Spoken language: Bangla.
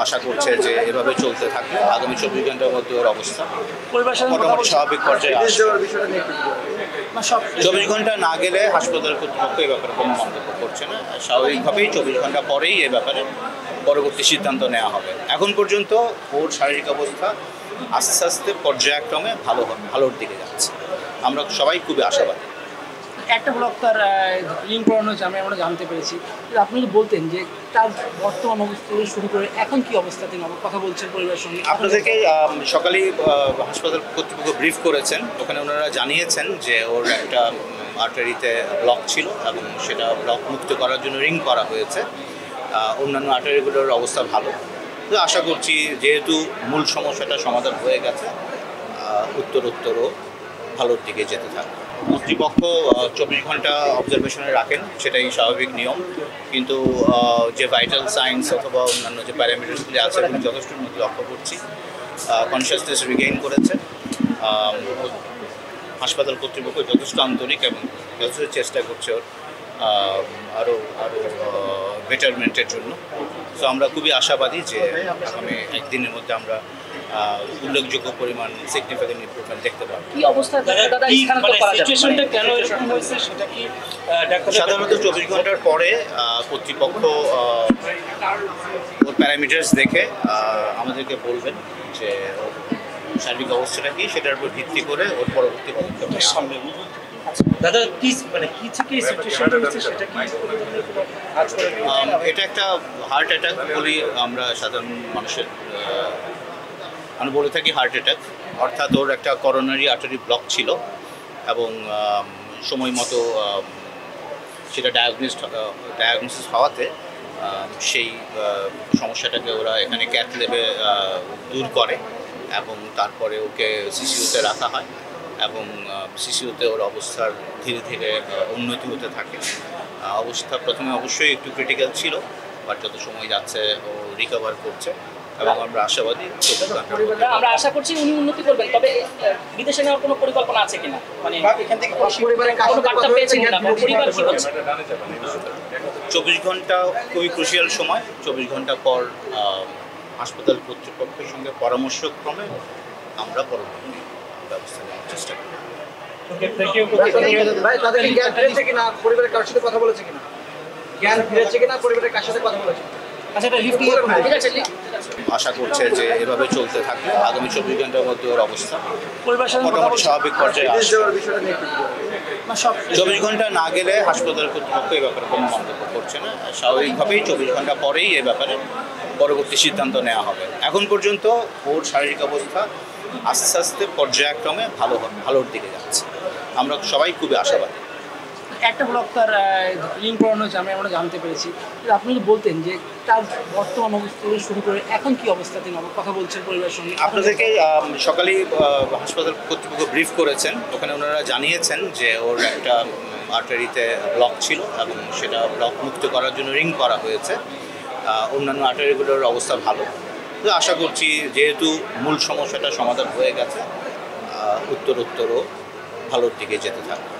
আশা করছে যে এভাবে চলতে থাকলে আগামী 24 ঘন্টার মধ্যে ওর অবস্থা মোটামুটি স্বাভাবিক পর্যায়ে আসবে। 24 ঘন্টা না গেলে হাসপাতাল কর্তৃপক্ষ এই ব্যাপারে কোনো মন্তব্য করছে না। স্বাভাবিকভাবেই 24 ঘন্টা পরেই এ ব্যাপারে পরবর্তী সিদ্ধান্ত নেওয়া হবে। এখন পর্যন্ত ওর শারীরিক অবস্থা আস্তে আস্তে পর্যায়ক্রমে ভালোর দিকে যাচ্ছে। আমরা সবাই খুবই আশাবাদী। একটা ব্লক তার লিঙ্ক করানো হয়েছে, আমরা জানতে পেরেছি। আপনি যদি বলতেন যে তার বর্তমান অবস্থা থেকে শুরু করে এখন কি অবস্থা, তিনি কথা বলছেন পরিবারের সঙ্গে? আপনাদেরকে সকালেই হাসপাতাল কর্তৃপক্ষ ব্রিফ করেছেন। ওখানে ওনারা জানিয়েছেন যে ওর একটা আর্টারিতে ব্লক ছিল এবং সেটা ব্লক মুক্ত করার জন্য রিং করা হয়েছে। অন্যান্য আর্টারিগুলোর অবস্থা ভালো। তো আশা করছি যেহেতু মূল সমস্যাটা সমাধান হয়ে গেছে, উত্তরোত্তরও ভালোর দিকে যেতে থাকবে। কর্তৃপক্ষ 24 ঘন্টা অবজারভেশনে রাখেন, সেটাই স্বাভাবিক নিয়ম। কিন্তু যে ভাইটাল সাইন্স অথবা অন্যান্য যে প্যারামিটারসগুলি আছে আমি যথেষ্ট লক্ষ্য করছি। কনসিয়াসনেস রিগেইন করেছে। হাসপাতাল কর্তৃপক্ষ যথেষ্ট আন্তরিক এবং যথেষ্ট চেষ্টা করছে ওর আরও বেটারমেন্টের জন্য। তো আমরা খুবই আশাবাদী যে আগামী একদিনের মধ্যে আমরা উল্লেখযোগ্য পরিমাণ সিগনিফিক্যান্ট ইমপ্রুভমেন্ট দেখতে পাবো। কি অবস্থা দাদা সিচুয়েশনটা কেন এরকম হয়েছে সেটা কি সাধারণত 24 ঘন্টার পরে কর্তৃপক্ষ ওর প্যারামিটার্স দেখে আমাদেরকে বলবেন যে শারীরিক অবস্থাটা কি, সেটার উপর ভিত্তি করে ওর পরবর্তী পদক্ষেপ সামনে। দাদা কি কি থেকে সিচুয়েশনটা হচ্ছে সেটা কি এটা একটা হার্ট অ্যাটাক বলি আমরা সাধারণ মানুষের আমরা বলে থাকি হার্ট অ্যাটাক। অর্থাৎ ওর একটা করোনারি আর্টারি ব্লক ছিল এবং সময় মতো সেটা ডায়াগনোসিস হওয়াতে সেই সমস্যাটাকে ওরা এখানে ক্যাথ ল্যাবে দূর করে এবং তারপরে ওকে সিসিউতে রাখা হয় এবং সিসিউতে ওর অবস্থার ধীরে ধীরে উন্নতি হতে থাকে। অবস্থা প্রথমে অবশ্যই একটু ক্রিটিক্যাল ছিল, বাট যত সময় যাচ্ছে ও রিকভার করছে এবং আমরা আশাবাদী। আমরা আশা করছি উনি উন্নতি করবেন। তবে বিদেশে নেওয়ার কোনো পরিকল্পনা আছে কিনা, মানে এখান থেকে পরিবারের কোনো বার্তা পেয়েছেন কিনা, পরিবার কি বলছে? 24 ঘন্টা খুবই ক্রুশিয়াল সময়। 24 ঘন্টা পর হাসপাতাল কর্তৃপক্ষের সঙ্গে পরামর্শক্রমে আমরা পরবর্তী ব্যবস্থা নেওয়ার চেষ্টা করি। তাদের জ্ঞান ফিরেছে কিনা, পরিবারের কারোর সাথে কথা বলেছে কিনা, জ্ঞান ফিরেছে কিনা, পরিবারের কার সাথে কথা বলেছে? আশা করছে যে এভাবে চলতে থাকলে আগামী 24 ঘন্টার মধ্যে ওর অবস্থা মোটামুটি স্বাভাবিক পর্যায়ে আসবে। 24 ঘন্টা না গেলে হাসপাতাল কর্তৃপক্ষ এই ব্যাপারে কোনো মন্তব্য করছে না। স্বাভাবিকভাবেই 24 ঘন্টা পরেই এ ব্যাপারে পরবর্তী সিদ্ধান্ত নেওয়া হবে। এখন পর্যন্ত ওর শারীরিক অবস্থা আস্তে আস্তে পর্যায়ক্রমে ভালোর দিকে যাচ্ছে। আমরা সবাই খুবই আশাবাদী। একটা ব্লক তার লিঙ্ক করানো হয়েছে, আমরা জানতে পেরেছি। আপনি যদি বলতেন যে তার বর্তমান অবস্থা থেকে শুরু করে এখন কি অবস্থা, তিনি কথা বলছেন পরিবারের সঙ্গে? আপনাদেরকে সকালেই হাসপাতাল কর্তৃপক্ষ ব্রিফ করেছেন। ওখানে ওনারা জানিয়েছেন যে ওর একটা আর্টারিতে ব্লক ছিল এবং সেটা ব্লক মুক্ত করার জন্য রিং করা হয়েছে। অন্যান্য আর্টারিগুলোর অবস্থা ভালো। তো আশা করছি যেহেতু মূল সমস্যাটা সমাধান হয়ে গেছে, উত্তরোত্তরও ভালোর দিকে যেতে থাকবে।